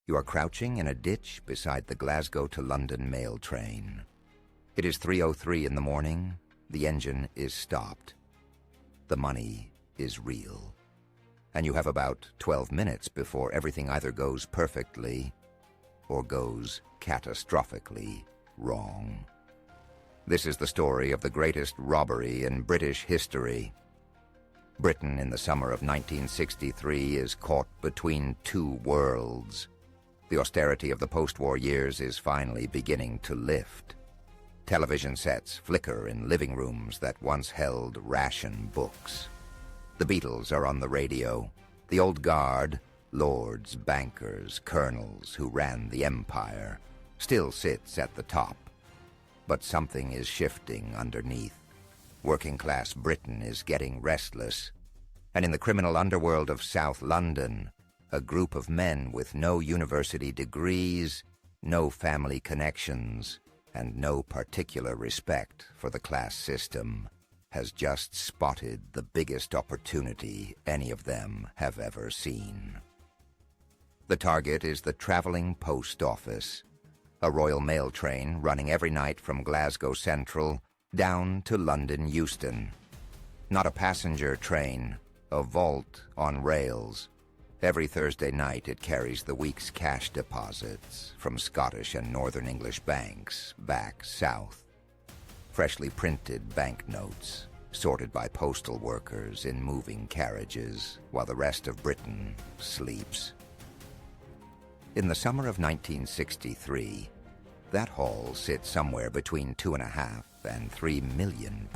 You are crouching in a ditch beside the Glasgow to London mail train. It is 3:03 in the morning. The engine is stopped. The money is real. And you have about 12 minutes before everything either goes perfectly or goes catastrophically wrong. This is the story of the greatest robbery in British history. Britain in the summer of 1963 is caught between two worlds. The austerity of the post-war years is finally beginning to lift. Television sets flicker in living rooms that once held ration books. The Beatles are on the radio. The old guard, lords, bankers, colonels who ran the empire, still sits at the top. But something is shifting underneath. Working-class Britain is getting restless. And in the criminal underworld of South London, a group of men with no university degrees, no family connections, and no particular respect for the class system has just spotted the biggest opportunity any of them have ever seen. The target is the traveling post office, a Royal Mail train running every night from Glasgow Central down to London Euston. Not a passenger train, a vault on rails. Every Thursday night it carries the week's cash deposits from Scottish and Northern English banks back south. Freshly printed banknotes, sorted by postal workers in moving carriages while the rest of Britain sleeps. In the summer of 1963, that haul sits somewhere between £2.5 and £3 million.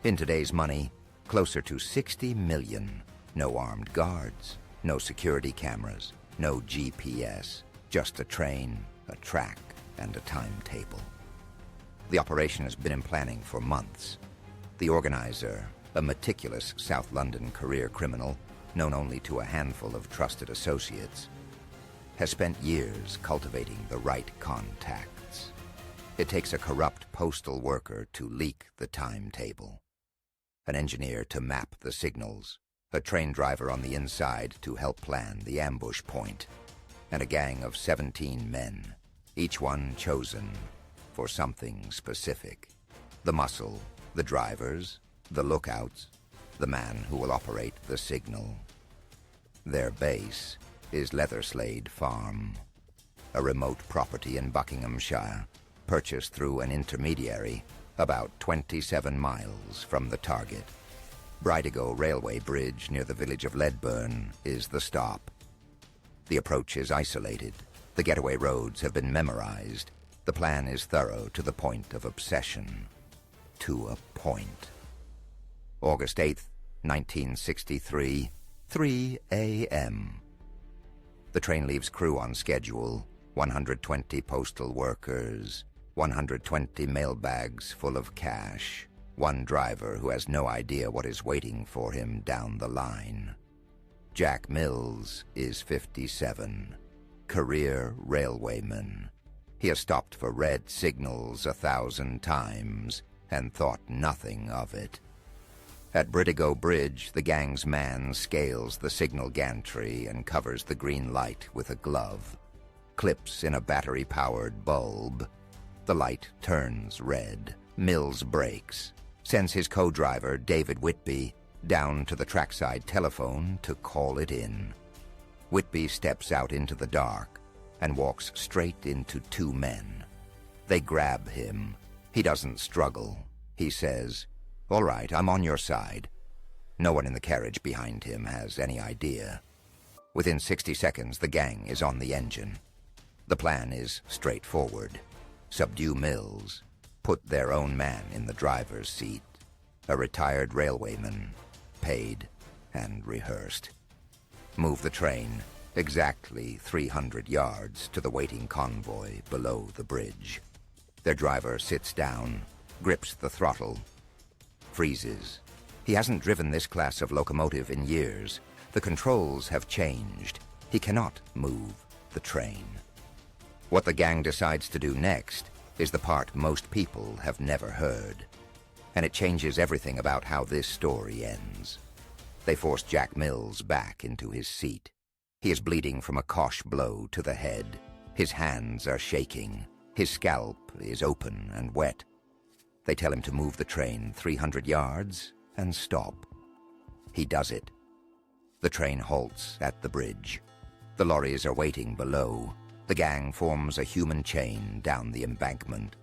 In today's money, closer to 60 million. No armed guards, no security cameras, no GPS, just a train, a track, and a timetable. The operation has been in planning for months. The organizer, a meticulous South London career criminal, known only to a handful of trusted associates, has spent years cultivating the right contacts. It takes a corrupt postal worker to leak the timetable, an engineer to map the signals, a train driver on the inside to help plan the ambush point, and a gang of 17 men, each one chosen for something specific. The muscle, the drivers, the lookouts, the man who will operate the signal. Their base is Leatherslade Farm, a remote property in Buckinghamshire, purchased through an intermediary about 27 miles from the target. Bridego Railway Bridge near the village of Ledburn is the stop. The approach is isolated. The getaway roads have been memorized. The plan is thorough to the point of obsession. To a point. August 8th, 1963, 3 a.m. The train leaves crew on schedule, 120 postal workers, 120 mailbags full of cash, one driver who has no idea what is waiting for him down the line. Jack Mills is 57, career railwayman. He has stopped for red signals 1,000 times and thought nothing of it. At Bridego Bridge, the gang's man scales the signal gantry and covers the green light with a glove. Clips in a battery-powered bulb. The light turns red. Mills brakes. Sends his co-driver, David Whitby, down to the trackside telephone to call it in. Whitby steps out into the dark and walks straight into two men. They grab him. He doesn't struggle. He says, "All right, I'm on your side." No one in the carriage behind him has any idea. Within 60 seconds, the gang is on the engine. The plan is straightforward. Subdue Mills. Put their own man in the driver's seat, a retired railwayman, paid and rehearsed. Move the train exactly 300 yards to the waiting convoy below the bridge. Their driver sits down, grips the throttle, freezes. He hasn't driven this class of locomotive in years. The controls have changed. He cannot move the train. What the gang decides to do next is the part most people have never heard. And it changes everything about how this story ends. They force Jack Mills back into his seat. He is bleeding from a cosh blow to the head. His hands are shaking. His scalp is open and wet. They tell him to move the train 300 yards and stop. He does it. The train halts at the bridge. The lorries are waiting below. The gang forms a human chain down the embankment.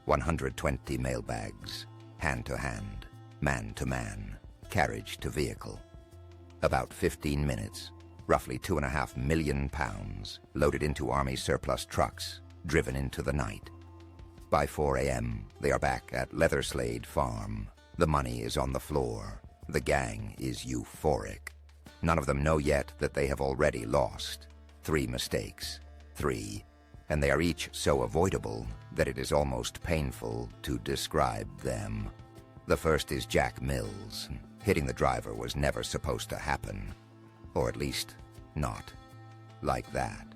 120 mailbags, hand to hand, man to man, carriage to vehicle. About 15 minutes, roughly £2.5 million, loaded into Army surplus trucks, driven into the night. By 4 a.m., they are back at Leatherslade Farm. The money is on the floor. The gang is euphoric. None of them know yet that they have already lost. 3 mistakes. 3. And they are each so avoidable that it is almost painful to describe them. The first is Jack Mills. Hitting the driver was never supposed to happen. Or at least, not like that.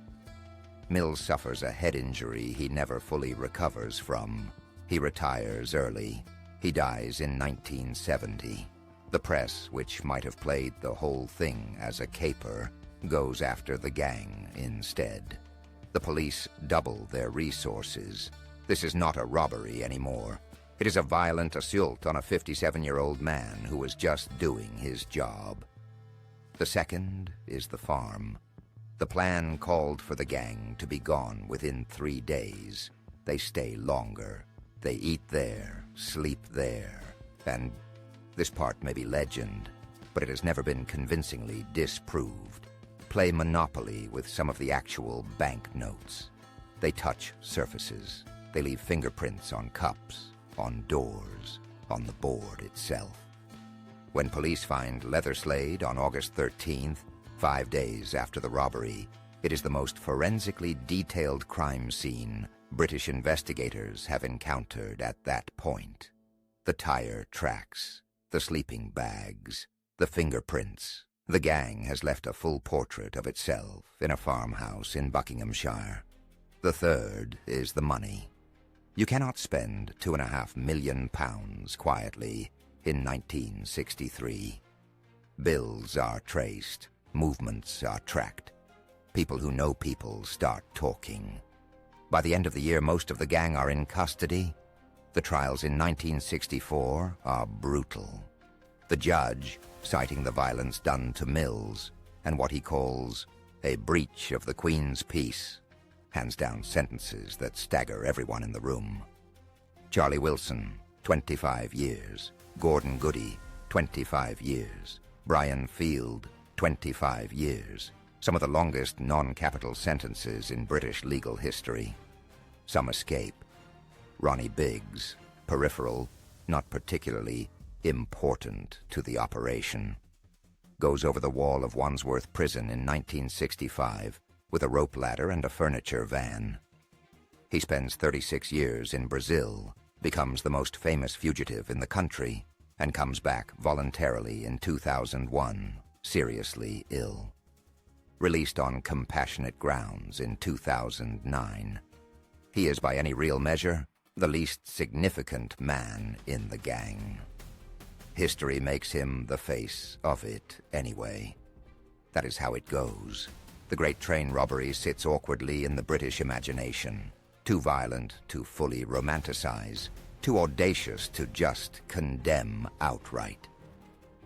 Mills suffers a head injury he never fully recovers from. He retires early. He dies in 1970. The press, which might have played the whole thing as a caper, goes after the gang instead. The police double their resources. This is not a robbery anymore. It is a violent assault on a 57-year-old man who was just doing his job. The second is the farm. The plan called for the gang to be gone within 3 days. They stay longer. They eat there, sleep there, and this part may be legend, but it has never been convincingly disproved. Play Monopoly with some of the actual banknotes. They touch surfaces. They leave fingerprints on cups, on doors, on the board itself. When police find Leatherslade on August 13th, 5 days after the robbery, it is the most forensically detailed crime scene British investigators have encountered at that point. The tire tracks, the sleeping bags, the fingerprints. The gang has left a full portrait of itself in a farmhouse in Buckinghamshire. The third is the money. You cannot spend £2.5 million quietly in 1963. Bills are traced. Movements are tracked. People who know people start talking. By the end of the year, most of the gang are in custody. The trials in 1964 are brutal. The judge, citing the violence done to Mills and what he calls a breach of the Queen's peace, hands down sentences that stagger everyone in the room. Charlie Wilson, 25 years. Gordon Goody, 25 years. Brian Field, 25 years. Some of the longest non-capital sentences in British legal history. Some escape. Ronnie Biggs, peripheral, not particularly important to the operation, goes over the wall of Wandsworth Prison in 1965 with a rope ladder and a furniture van. He spends 36 years in Brazil, becomes the most famous fugitive in the country, and comes back voluntarily in 2001, seriously ill. Released on compassionate grounds in 2009. He is, by any real measure, the least significant man in the gang. History makes him the face of it anyway. That is how it goes. The Great Train Robbery sits awkwardly in the British imagination. Too violent to fully romanticize. Too audacious to just condemn outright.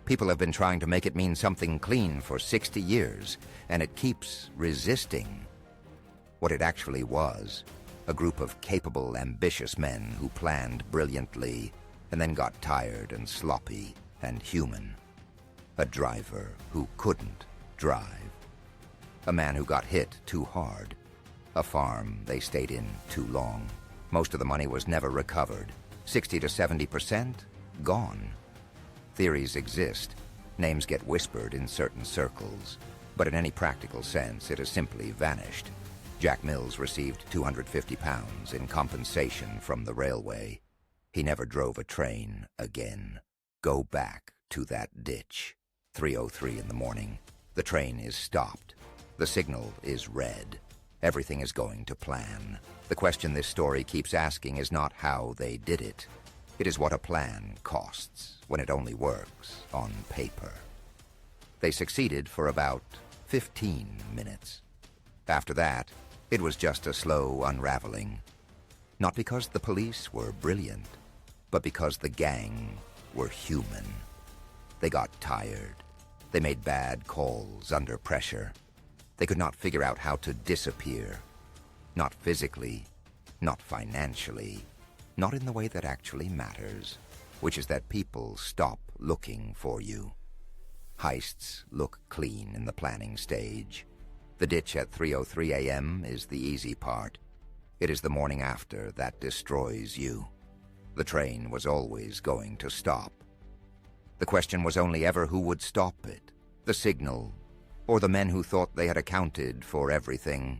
People have been trying to make it mean something clean for 60 years, and it keeps resisting. What it actually was, a group of capable, ambitious men who planned brilliantly and then got tired and sloppy and human. A driver who couldn't drive. A man who got hit too hard. A farm they stayed in too long. Most of the money was never recovered. 60 to 70% gone. Theories exist. Names get whispered in certain circles. But in any practical sense, it has simply vanished. Jack Mills received £250 in compensation from the railway. He never drove a train again. Go back to that ditch. 3:03 in the morning. The train is stopped. The signal is red. Everything is going to plan. The question this story keeps asking is not how they did it. It is what a plan costs when it only works on paper. They succeeded for about 15 minutes. After that, it was just a slow unraveling. Not because the police were brilliant, but because the gang were human. They got tired. They made bad calls under pressure. They could not figure out how to disappear. Not physically, not financially, not in the way that actually matters, which is that people stop looking for you. Heists look clean in the planning stage. The ditch at 3:03 a.m. is the easy part. It is the morning after that destroys you. The train was always going to stop. The question was only ever who would stop it, the signal, or the men who thought they had accounted for everything.